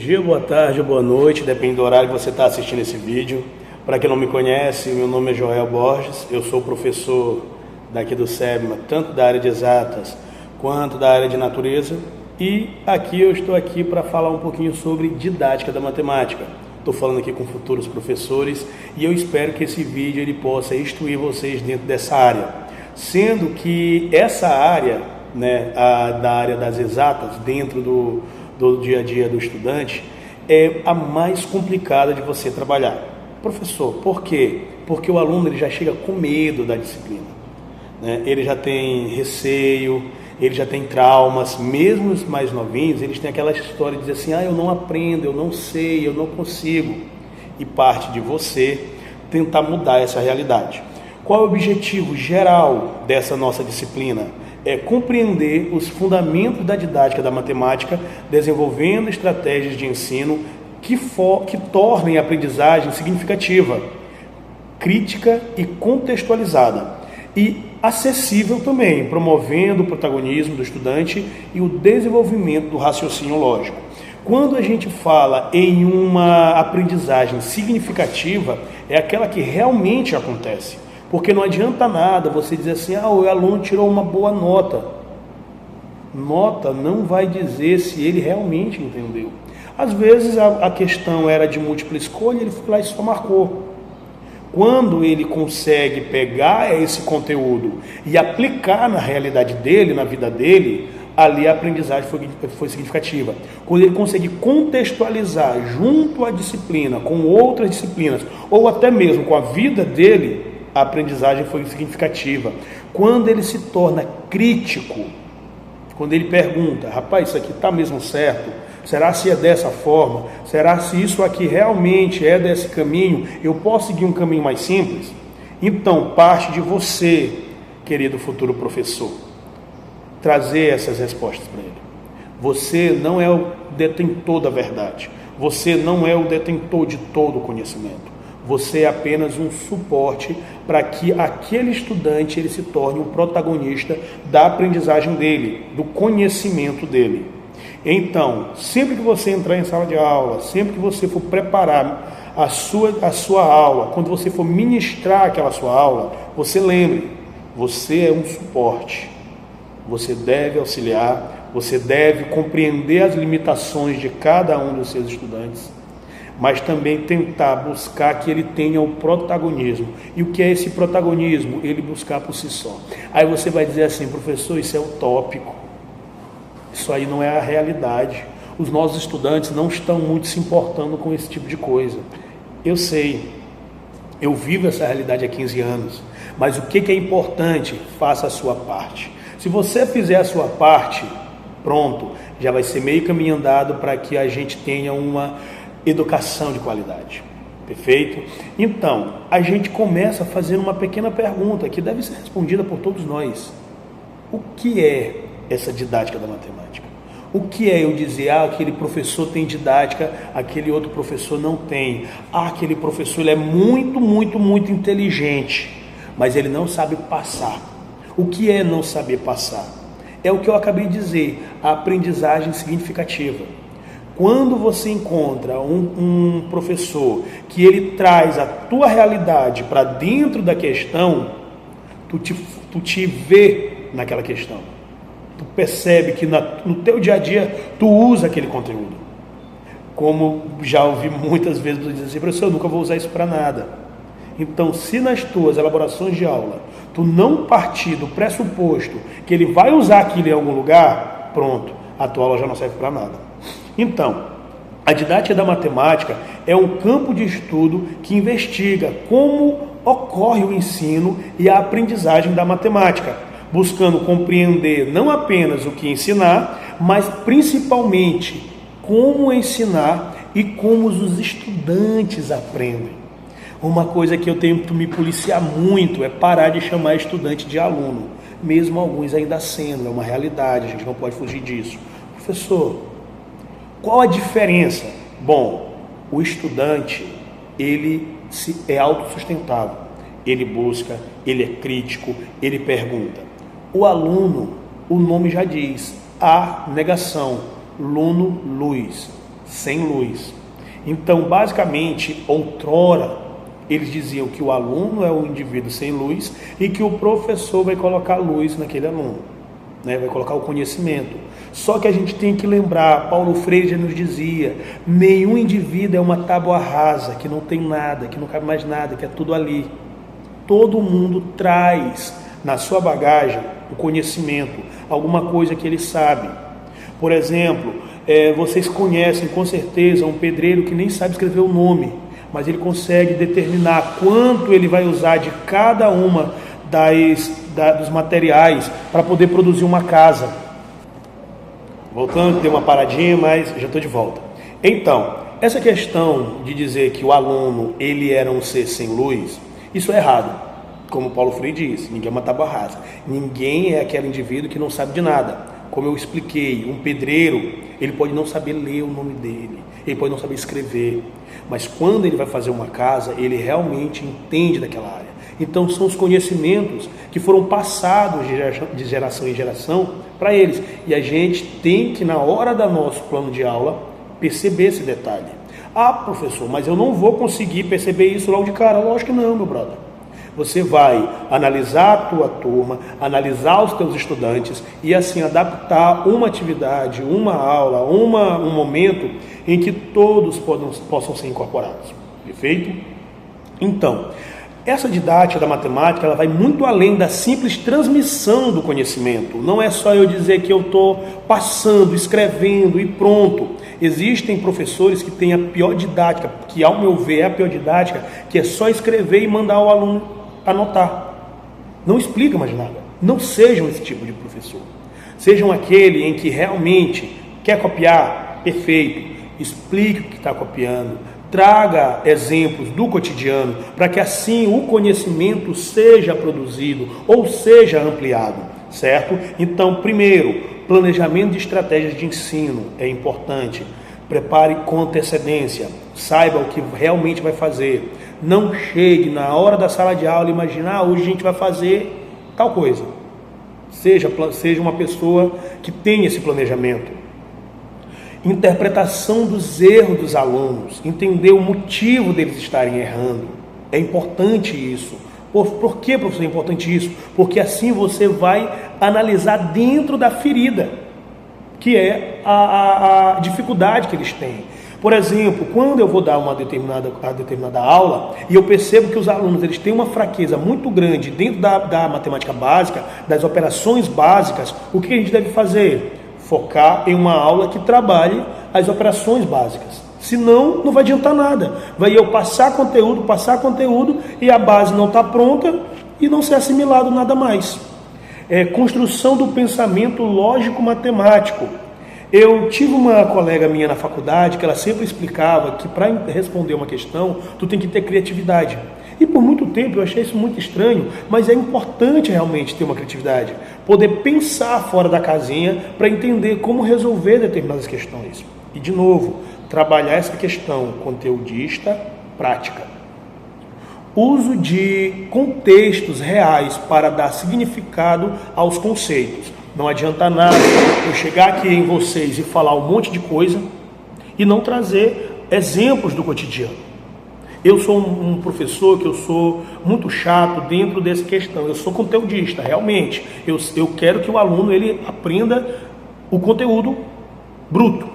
dia, boa tarde, boa noite, depende do horário que você está assistindo esse vídeo. Para quem não me conhece, meu nome é Joel Borges, eu sou professor daqui do SEBMA, tanto da área de exatas quanto da área de natureza, e aqui eu estou aqui para falar um pouquinho sobre didática da matemática. Estou falando aqui com futuros professores e eu espero que esse vídeo ele possa instruir vocês dentro dessa área, sendo que essa área, da área das exatas, dentro do dia a dia do estudante, é a mais complicada de você trabalhar. Professor, por quê? Porque o aluno ele já chega com medo da disciplina, ele já tem receio, ele já tem traumas. Mesmo os mais novinhos, eles têm aquela história de dizer assim, eu não aprendo, eu não sei, eu não consigo. E parte de você tentar mudar essa realidade. Qual é o objetivo geral dessa nossa disciplina? É compreender os fundamentos da didática da matemática, desenvolvendo estratégias de ensino que tornem a aprendizagem significativa, crítica e contextualizada, e acessível também, promovendo o protagonismo do estudante e o desenvolvimento do raciocínio lógico. Quando a gente fala em uma aprendizagem significativa, é aquela que realmente acontece. Porque não adianta nada você dizer assim, o aluno tirou uma boa nota. Nota não vai dizer se ele realmente entendeu. Às vezes a questão era de múltipla escolha, ele foi lá e só marcou. Quando ele consegue pegar esse conteúdo e aplicar na realidade dele, na vida dele, ali a aprendizagem foi significativa. Quando ele consegue contextualizar junto à disciplina, com outras disciplinas, ou até mesmo com a vida dele, a aprendizagem foi significativa. Quando ele se torna crítico, quando ele pergunta, rapaz, isso aqui está mesmo certo? Será se é dessa forma? Será se isso aqui realmente é desse caminho? Eu posso seguir um caminho mais simples? Então, parte de você, querido futuro professor, trazer essas respostas para ele. Você não é o detentor da verdade. Você não é o detentor de todo o conhecimento. Você é apenas um suporte para que aquele estudante ele se torne um protagonista da aprendizagem dele, do conhecimento dele. Então, sempre que você entrar em sala de aula, sempre que você for preparar a sua aula, quando você for ministrar aquela sua aula, você lembre, você é um suporte. Você deve auxiliar, você deve compreender as limitações de cada um dos seus estudantes, mas também tentar buscar que ele tenha o protagonismo. E o que é esse protagonismo? Ele buscar por si só. Aí você vai dizer assim, professor, isso é utópico. Isso aí não é a realidade. Os nossos estudantes não estão muito se importando com esse tipo de coisa. Eu sei, eu vivo essa realidade há 15 anos, mas o que é importante? Faça a sua parte. Se você fizer a sua parte, pronto, já vai ser meio caminho andado para que a gente tenha uma educação de qualidade. Perfeito? Então, a gente começa fazendo uma pequena pergunta que deve ser respondida por todos nós. O que é essa didática da matemática? O que é eu dizer, aquele professor tem didática, aquele outro professor não tem. Aquele professor ele é muito, muito, muito inteligente, mas ele não sabe passar. O que é não saber passar? É o que eu acabei de dizer, a aprendizagem significativa. Quando você encontra um professor que ele traz a tua realidade para dentro da questão, tu te vê naquela questão. Tu percebe que no teu dia a dia tu usa aquele conteúdo. Como já ouvi muitas vezes tu dizer assim, professor, eu nunca vou usar isso para nada. Então, se nas tuas elaborações de aula tu não partir do pressuposto que ele vai usar aquilo em algum lugar, pronto, a tua aula já não serve para nada. Então, a didática da matemática é um campo de estudo que investiga como ocorre o ensino e a aprendizagem da matemática, buscando compreender não apenas o que ensinar, mas principalmente como ensinar e como os estudantes aprendem. Uma coisa que eu tento me policiar muito é parar de chamar estudante de aluno, mesmo alguns ainda sendo, é uma realidade, a gente não pode fugir disso. Professor, qual a diferença? Bom, o estudante, ele é autossustentável, ele busca, ele é crítico, ele pergunta. O aluno, o nome já diz, a negação, luno, luz. sem luz. Então, basicamente, outrora, eles diziam que o aluno é o indivíduo sem luz e que o professor vai colocar luz naquele aluno, né? Vai colocar o conhecimento. Só que a gente tem que lembrar, Paulo Freire já nos dizia, nenhum indivíduo é uma tábua rasa, que não tem nada, que não cabe mais nada, que é tudo ali. Todo mundo traz na sua bagagem o conhecimento, alguma coisa que ele sabe. Por exemplo, vocês conhecem com certeza um pedreiro que nem sabe escrever o nome, mas ele consegue determinar quanto ele vai usar de cada uma dos materiais para poder produzir uma casa. Voltando, dei uma paradinha, mas já estou de volta. Então, essa questão de dizer que o aluno ele era um ser sem luz, isso é errado. Como Paulo Freire disse, ninguém é uma tábua rasa. Ninguém é aquele indivíduo que não sabe de nada. Como eu expliquei, um pedreiro, ele pode não saber ler o nome dele, ele pode não saber escrever, mas quando ele vai fazer uma casa, ele realmente entende daquela área. Então são os conhecimentos que foram passados de geração em geração para eles. E a gente tem que, na hora do nosso plano de aula, perceber esse detalhe. Ah, professor, mas eu não vou conseguir perceber isso logo de cara. Lógico que não, meu brother. Você vai analisar a tua turma, analisar os teus estudantes e assim adaptar uma atividade, uma aula, um momento em que todos possam ser incorporados. Perfeito? Então, essa didática da matemática ela vai muito além da simples transmissão do conhecimento. Não é só eu dizer que eu estou passando, escrevendo e pronto. Existem professores que têm a pior didática, que ao meu ver é a pior didática, que é só escrever e mandar o aluno anotar. Não explica mais nada. Não sejam esse tipo de professor. Sejam aquele em que realmente quer copiar, perfeito. Explique o que está copiando. Traga exemplos do cotidiano para que assim o conhecimento seja produzido ou seja ampliado, certo? Então, primeiro, planejamento de estratégias de ensino é importante. Prepare com antecedência. Saiba o que realmente vai fazer. Não chegue na hora da sala de aula e imagine, hoje a gente vai fazer tal coisa. Seja uma pessoa que tenha esse planejamento. Interpretação dos erros dos alunos, entender o motivo deles estarem errando. É importante isso. Por que, professor, é importante isso? Porque assim você vai analisar dentro da ferida, que é a dificuldade que eles têm. Por exemplo, quando eu vou dar uma determinada aula e eu percebo que os alunos eles têm uma fraqueza muito grande dentro da matemática básica, das operações básicas, o que a gente deve fazer? Focar em uma aula que trabalhe as operações básicas. Senão, não vai adiantar nada. Vai eu passar conteúdo e a base não está pronta e não ser assimilado nada mais. Construção do pensamento lógico-matemático. Eu tive uma colega minha na faculdade que ela sempre explicava que para responder uma questão, tu tem que ter criatividade. E por muito tempo eu achei isso muito estranho, mas é importante realmente ter uma criatividade. Poder pensar fora da casinha para entender como resolver determinadas questões. E de novo, trabalhar essa questão conteudista prática. Uso de contextos reais para dar significado aos conceitos. Não adianta nada eu chegar aqui em vocês e falar um monte de coisa e não trazer exemplos do cotidiano. Eu sou um professor que eu sou muito chato dentro dessa questão. Eu sou conteudista, realmente. Eu quero que o aluno ele aprenda o conteúdo bruto.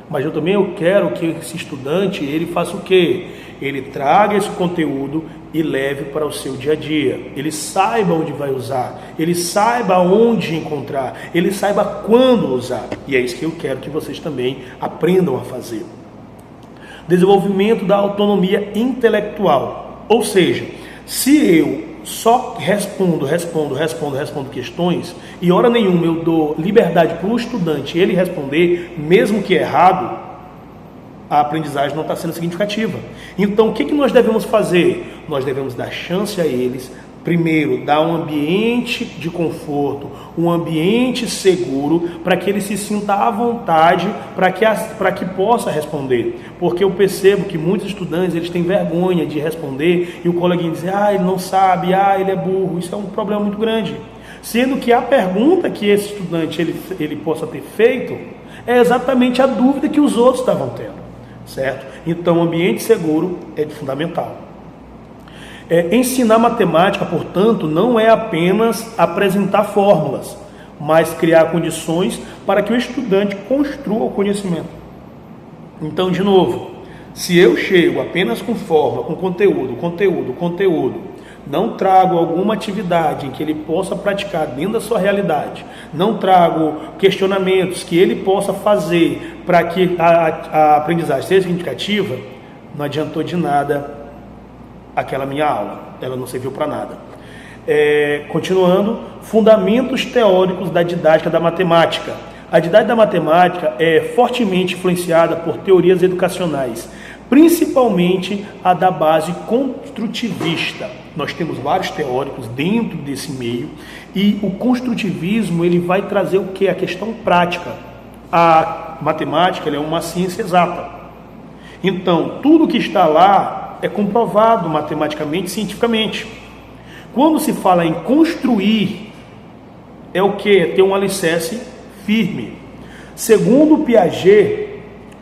Mas eu também quero que esse estudante ele faça o quê? Ele traga esse conteúdo e leve para o seu dia a dia. Ele saiba onde vai usar, ele saiba onde encontrar, ele saiba quando usar. E é isso que eu quero que vocês também aprendam a fazer. Desenvolvimento da autonomia intelectual. Ou seja, se eu só respondo questões e hora nenhuma eu dou liberdade para o estudante ele responder, mesmo que errado, a aprendizagem não está sendo significativa. Então, o que nós devemos fazer? Nós devemos dar chance a eles, primeiro, dar um ambiente de conforto, um ambiente seguro, para que ele se sinta à vontade, para que possa responder. Porque eu percebo que muitos estudantes eles têm vergonha de responder, e o coleguinha diz, ele não sabe, ele é burro. Isso é um problema muito grande. Sendo que a pergunta que esse estudante ele possa ter feito é exatamente a dúvida que os outros estavam tendo, certo? Então, o ambiente seguro é fundamental. Ensinar matemática, portanto, não é apenas apresentar fórmulas, mas criar condições para que o estudante construa o conhecimento. Então, de novo, se eu chego apenas com fórmula, com conteúdo, não trago alguma atividade em que ele possa praticar dentro da sua realidade, não trago questionamentos que ele possa fazer para que a aprendizagem seja significativa, não adiantou de nada aquela minha aula, ela não serviu para nada. Continuando, fundamentos teóricos da didática da matemática. A didática da matemática é fortemente influenciada por teorias educacionais, principalmente a da base construtivista. Nós temos vários teóricos dentro desse meio e o construtivismo ele vai trazer o que? A questão prática. A matemática ela é uma ciência exata. Então, tudo que está lá é comprovado matematicamente, cientificamente. Quando se fala em construir, é o que? É ter um alicerce firme. Segundo Piaget,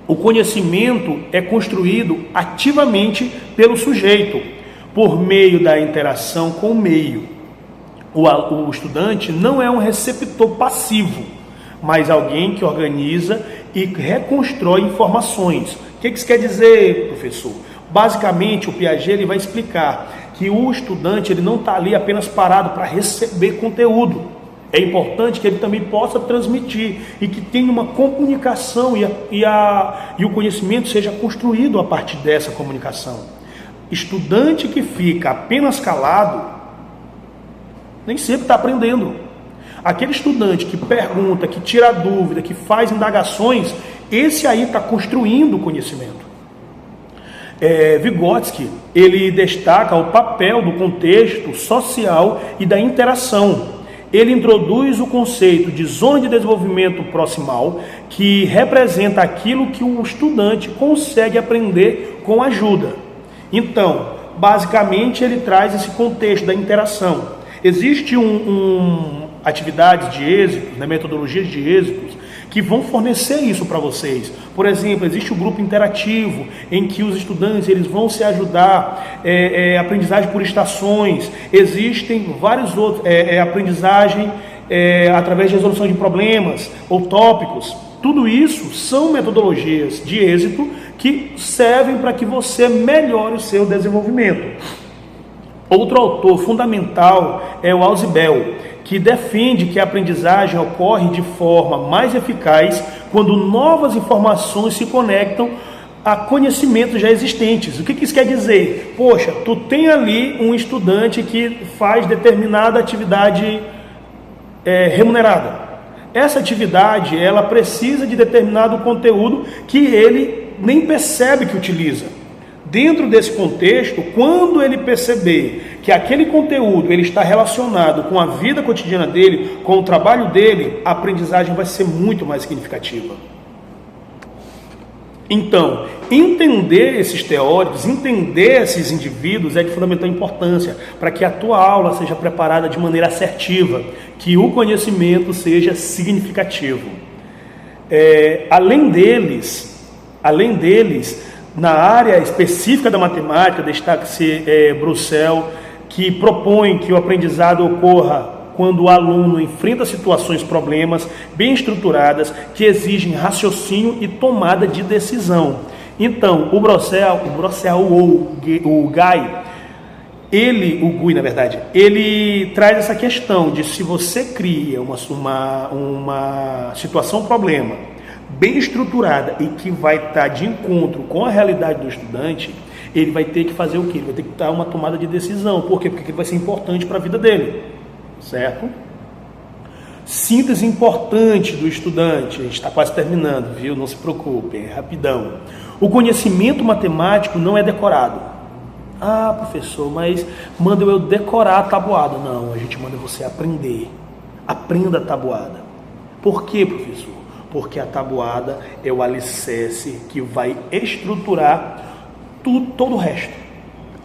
o conhecimento é construído ativamente pelo sujeito, por meio da interação com o meio. O estudante não é um receptor passivo, mas alguém que organiza e reconstrói informações. O que isso quer dizer, professor? Basicamente, o Piaget ele vai explicar que o estudante ele não está ali apenas parado para receber conteúdo. É importante que ele também possa transmitir e que tenha uma comunicação e o conhecimento seja construído a partir dessa comunicação. Estudante que fica apenas calado, nem sempre está aprendendo. Aquele estudante que pergunta, que tira dúvida, que faz indagações, esse aí está construindo o conhecimento. Vygotsky, ele destaca o papel do contexto social e da interação. Ele introduz o conceito de zona de desenvolvimento proximal, que representa aquilo que o estudante consegue aprender com ajuda. Então, basicamente, ele traz esse contexto da interação. Existe atividades de êxitos, metodologias de êxitos, que vão fornecer isso para vocês. Por exemplo, existe o grupo interativo, em que os estudantes eles vão se ajudar, aprendizagem por estações, existem vários outros, aprendizagem através de resolução de problemas ou tópicos. Tudo isso são metodologias de êxito que servem para que você melhore o seu desenvolvimento. Outro autor fundamental é o Ausubel, que defende que a aprendizagem ocorre de forma mais eficaz quando novas informações se conectam a conhecimentos já existentes. O que isso quer dizer? Poxa, tu tem ali um estudante que faz determinada atividade remunerada. Essa atividade, ela precisa de determinado conteúdo que ele nem percebe que utiliza. Dentro desse contexto, quando ele perceber que aquele conteúdo ele está relacionado com a vida cotidiana dele, com o trabalho dele, a aprendizagem vai ser muito mais significativa. Então, entender esses teóricos, entender esses indivíduos é de fundamental importância para que a tua aula seja preparada de maneira assertiva, que o conhecimento seja significativo. Além deles, na área específica da matemática, destaca-se Brussel, que propõe que o aprendizado ocorra quando o aluno enfrenta situações, problemas bem estruturadas que exigem raciocínio e tomada de decisão. Então, o Brussel ou o Gui, na verdade, ele traz essa questão de se você cria uma situação, problema, bem estruturada e que vai estar de encontro com a realidade do estudante, ele vai ter que fazer o quê? Ele vai ter que dar uma tomada de decisão. Por quê? Porque aquilo vai ser importante para a vida dele. Certo? Síntese importante do estudante. A gente está quase terminando, viu? Não se preocupe, é rapidão. O conhecimento matemático não é decorado. Ah, professor, mas manda eu decorar a tabuada. Não, a gente manda você aprender. Aprenda a tabuada. Por quê, professor? Porque a tabuada é o alicerce que vai estruturar todo o resto.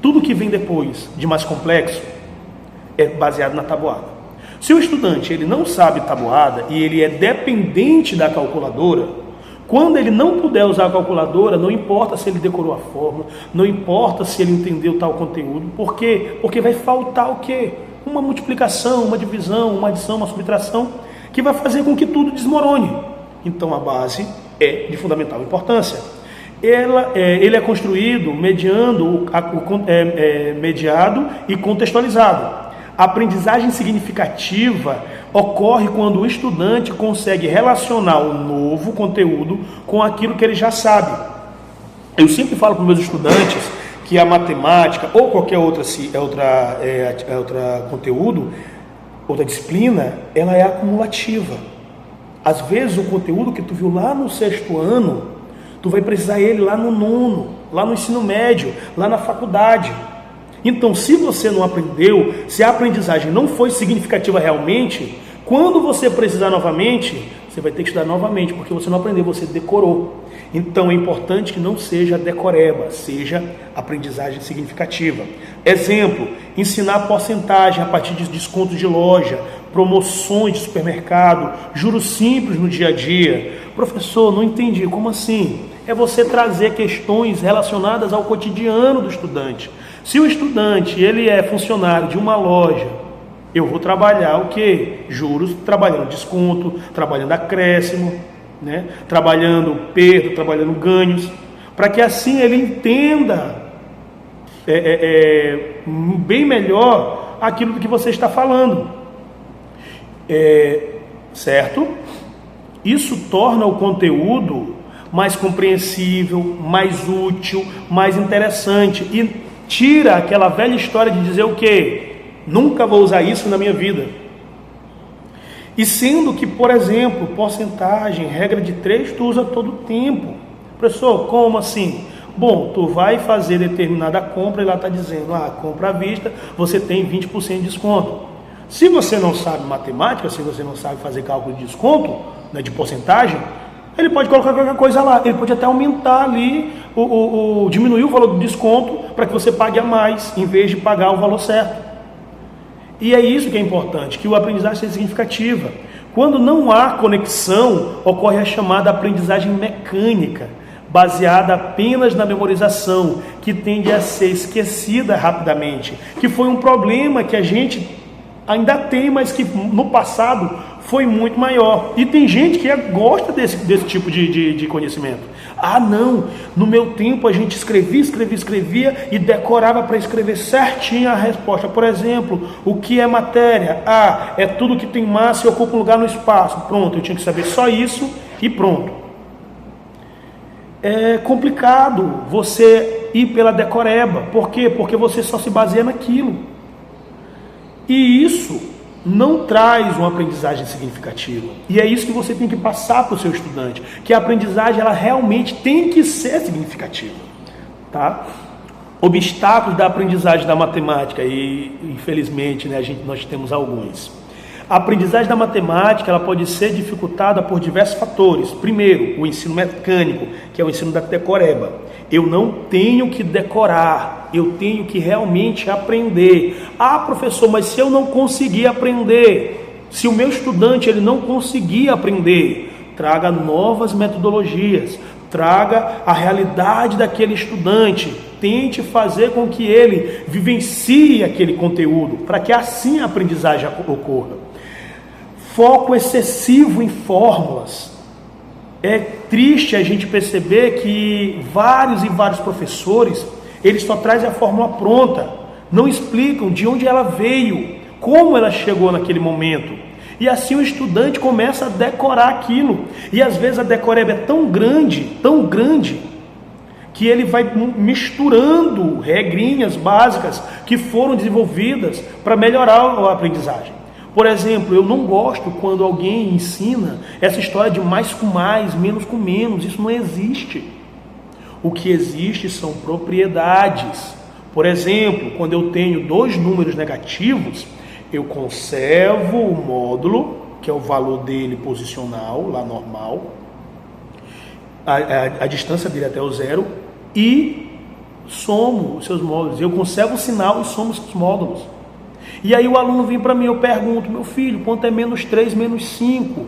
Tudo que vem depois de mais complexo é baseado na tabuada. Se o estudante ele não sabe tabuada e ele é dependente da calculadora, quando ele não puder usar a calculadora, não importa se ele decorou a fórmula, não importa se ele entendeu tal conteúdo, por quê? Porque vai faltar o quê? Uma multiplicação, uma divisão, uma adição, uma subtração, que vai fazer com que tudo desmorone. Então a base é de fundamental importância. Ele é construído mediado e contextualizado. A aprendizagem significativa ocorre quando o estudante consegue relacionar o novo conteúdo com aquilo que ele já sabe. Eu sempre falo para os meus estudantes que a matemática ou qualquer outra conteúdo, outra disciplina, ela é acumulativa. Às vezes o conteúdo que tu viu lá no 6º ano, tu vai precisar ele lá no 9º, lá no ensino médio, lá na faculdade. Então, se você não aprendeu, se a aprendizagem não foi significativa realmente, quando você precisar novamente, você vai ter que estudar novamente, porque você não aprendeu, você decorou. Então, é importante que não seja decoreba, seja aprendizagem significativa. Exemplo, ensinar porcentagem a partir de descontos de loja, promoções de supermercado, juros simples no dia a dia. Professor, não entendi, como assim? É você trazer questões relacionadas ao cotidiano do estudante. Se o estudante ele é funcionário de uma loja, eu vou trabalhar o quê? Juros, trabalhando desconto, trabalhando acréscimo, né? Trabalhando perda, trabalhando ganhos, para que assim ele entenda bem melhor aquilo que você está falando. Certo? Isso torna o conteúdo mais compreensível, mais útil, mais interessante e tira aquela velha história de dizer o quê? Nunca vou usar isso na minha vida. E sendo que, por exemplo, porcentagem, regra de 3, tu usa todo o tempo. Professor, como assim? Bom, tu vai fazer determinada compra e lá está dizendo, compra à vista, você tem 20% de desconto. Se você não sabe matemática, se você não sabe fazer cálculo de desconto, né, de porcentagem, ele pode colocar qualquer coisa lá, ele pode até aumentar ali, diminuir o valor do desconto para que você pague a mais, em vez de pagar o valor certo. E é isso que é importante, que o aprendizagem seja significativa. Quando não há conexão, ocorre a chamada aprendizagem mecânica, baseada apenas na memorização, que tende a ser esquecida rapidamente, que foi um problema que a gente ainda tem, mas que no passado foi muito maior. E tem gente que gosta desse tipo de conhecimento. Não, no meu tempo a gente escrevia e decorava para escrever certinho a resposta. Por exemplo, o que é matéria? É tudo que tem massa e ocupa um lugar no espaço. Pronto, eu tinha que saber só isso e pronto. É complicado você ir pela decoreba. Por quê? Porque você só se baseia naquilo. E isso não traz uma aprendizagem significativa. E é isso que você tem que passar para o seu estudante, que a aprendizagem ela realmente tem que ser significativa. Tá? Obstáculos da aprendizagem da matemática, e infelizmente nós temos alguns. A aprendizagem da matemática ela pode ser dificultada por diversos fatores. Primeiro, o ensino mecânico, que é o ensino da decoreba. Eu não tenho que decorar, eu tenho que realmente aprender. Professor, mas se eu não conseguir aprender, se o meu estudante ele não conseguir aprender, traga novas metodologias, traga a realidade daquele estudante, tente fazer com que ele vivencie aquele conteúdo, para que assim a aprendizagem ocorra. Foco excessivo em fórmulas. É triste a gente perceber que vários professores, eles só trazem a fórmula pronta, não explicam de onde ela veio, como ela chegou naquele momento. E assim o estudante começa a decorar aquilo. E às vezes a decoreba é tão grande, que ele vai misturando regrinhas básicas que foram desenvolvidas para melhorar a aprendizagem. Por exemplo, eu não gosto quando alguém ensina essa história de mais com mais, menos com menos. Isso não existe. O que existe são propriedades. Por exemplo, quando eu tenho 2 números negativos, eu conservo o módulo, que é o valor dele posicional, lá normal, a distância dele até o zero, e somo os seus módulos. Eu conservo o sinal e somo os seus módulos. E aí o aluno vem para mim, eu pergunto, meu filho, quanto é menos 3, menos 5?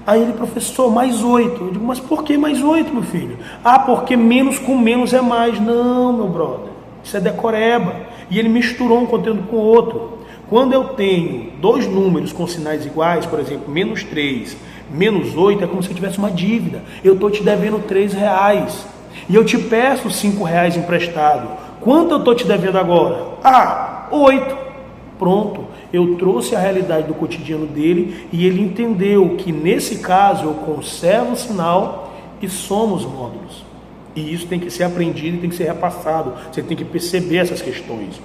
Aí ele, professor, mais 8. Eu digo, mas por que mais 8, meu filho? Ah, porque menos com menos é mais. Não, meu brother, isso é decoreba. E ele misturou um conteúdo com o outro. Quando eu tenho dois números com sinais iguais, por exemplo, menos 3, menos 8, é como se eu tivesse uma dívida. Eu estou te devendo R$3 e eu te peço R$5 emprestado. Quanto eu estou te devendo agora? Ah, 8. Pronto, eu trouxe a realidade do cotidiano dele e ele entendeu que nesse caso eu conservo o sinal e somo os módulos. E isso tem que ser aprendido e tem que ser repassado. Você tem que perceber essas questões.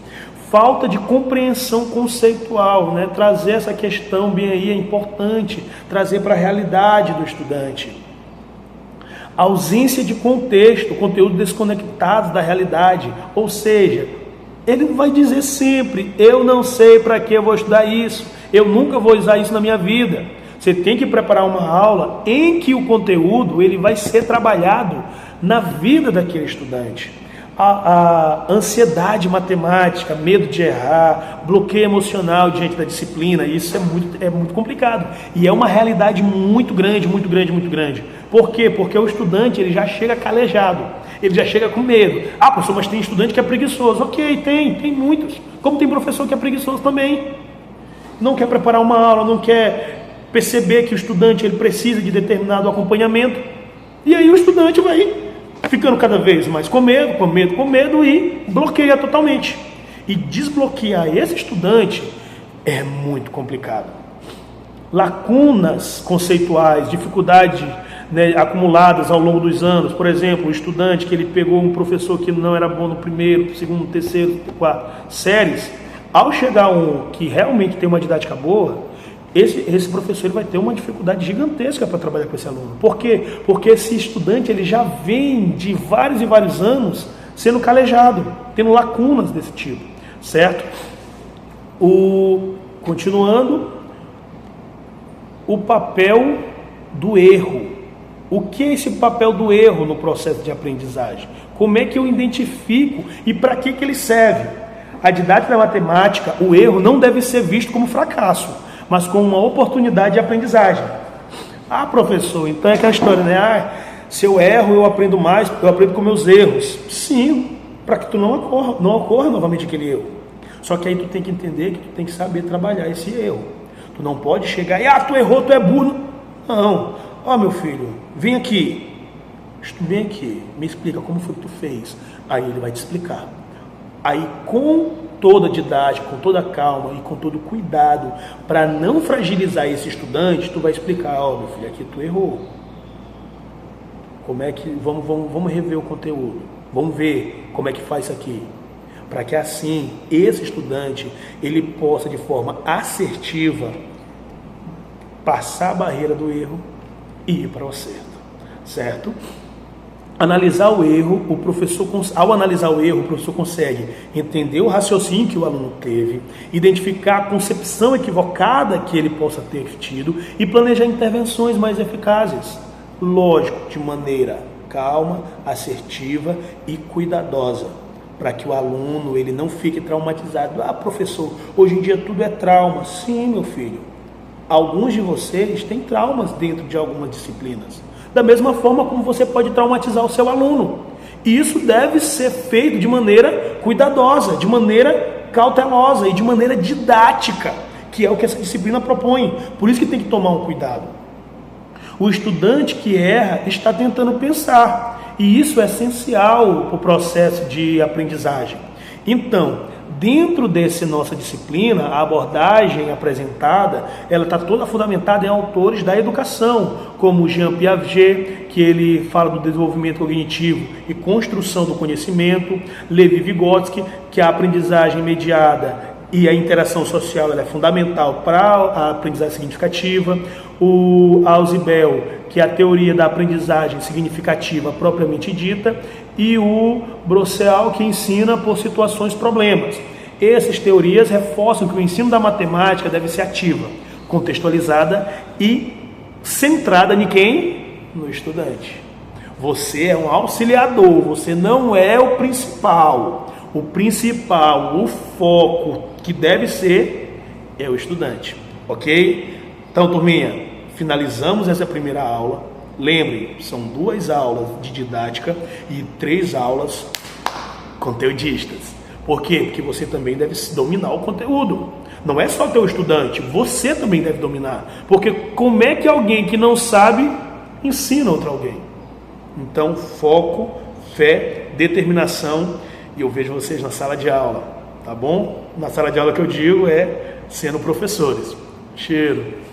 Falta de compreensão conceitual, né? Trazer essa questão bem aí é importante, trazer para a realidade do estudante. Ausência de contexto, conteúdo desconectado da realidade, ou seja, ele vai dizer sempre, eu não sei para que eu vou estudar isso, eu nunca vou usar isso na minha vida. Você tem que preparar uma aula em que o conteúdo ele vai ser trabalhado na vida daquele estudante. A ansiedade matemática, medo de errar, bloqueio emocional diante da disciplina, isso é muito complicado. E é uma realidade muito grande, muito grande, muito grande. Por quê? Porque o estudante ele já chega calejado, ele já chega com medo. Ah, professor, mas tem estudante que é preguiçoso. Ok, tem muitos. Como tem professor que é preguiçoso também. Não quer preparar uma aula, não quer perceber que o estudante ele precisa de determinado acompanhamento. E aí o estudante vai ficando cada vez mais com medo e bloqueia totalmente. E desbloquear esse estudante é muito complicado. Lacunas conceituais, dificuldades, né, acumuladas ao longo dos anos. Por exemplo, o estudante que ele pegou um professor que não era bom no primeiro, segundo, terceiro, quarto séries, ao chegar um que realmente tem uma didática boa, esse professor ele vai ter uma dificuldade gigantesca para trabalhar com esse aluno. Por quê? Porque esse estudante ele já vem de vários e vários anos sendo calejado, tendo lacunas desse tipo, certo? Continuando, o papel do erro. O que é esse papel do erro no processo de aprendizagem? Como é que eu identifico e para que ele serve? A didática da matemática, o erro não deve ser visto como fracasso, mas com uma oportunidade de aprendizagem. Ah, professor, então é aquela história, né? Ah, se eu erro, eu aprendo mais, eu aprendo com meus erros. Sim, para que tu não ocorra novamente aquele erro. Só que aí tu tem que entender que tu tem que saber trabalhar esse erro. Tu não pode chegar e, tu errou, tu é burro. Não. Ó, meu filho, vem aqui. Vem aqui, me explica como foi que tu fez. Aí ele vai te explicar. Aí com toda a didática, com toda a calma e com todo o cuidado, para não fragilizar esse estudante, tu vai explicar, ó, meu filho, aqui tu errou. Como é que, vamos rever o conteúdo, vamos ver como é que faz isso aqui, para que assim, esse estudante, ele possa de forma assertiva, passar a barreira do erro e ir para o acerto, certo? Analisar o erro, ao analisar o erro, o professor consegue entender o raciocínio que o aluno teve, identificar a concepção equivocada que ele possa ter tido e planejar intervenções mais eficazes. Lógico, de maneira calma, assertiva e cuidadosa, para que o aluno ele não fique traumatizado. Ah, professor, hoje em dia tudo é trauma. Sim, meu filho. Alguns de vocês têm traumas dentro de algumas disciplinas. Da mesma forma como você pode traumatizar o seu aluno. E isso deve ser feito de maneira cuidadosa, de maneira cautelosa e de maneira didática, que é o que essa disciplina propõe. Por isso que tem que tomar um cuidado. O estudante que erra está tentando pensar, e isso é essencial para o processo de aprendizagem. Então, dentro dessa nossa disciplina, a abordagem apresentada, ela está toda fundamentada em autores da educação, como Jean Piaget, que ele fala do desenvolvimento cognitivo e construção do conhecimento, Levi Vygotsky, que a aprendizagem mediada e a interação social ela é fundamental para a aprendizagem significativa, o Ausubel, que é a teoria da aprendizagem significativa propriamente dita, e o Brosseau, que ensina por situações problemas. Essas teorias reforçam que o ensino da matemática deve ser ativa, contextualizada e centrada em quem? No estudante. Você é um auxiliador, você não é o principal. O principal, o foco que deve ser é o estudante, ok? Então, turminha, finalizamos essa primeira aula. Lembre, são 2 aulas de didática e 3 aulas conteudistas. Por quê? Porque você também deve dominar o conteúdo. Não é só teu estudante, você também deve dominar. Porque como é que alguém que não sabe ensina outro alguém? Então, foco, fé, determinação, e eu vejo vocês na sala de aula, tá bom? Na sala de aula que eu digo é sendo professores. Cheiro!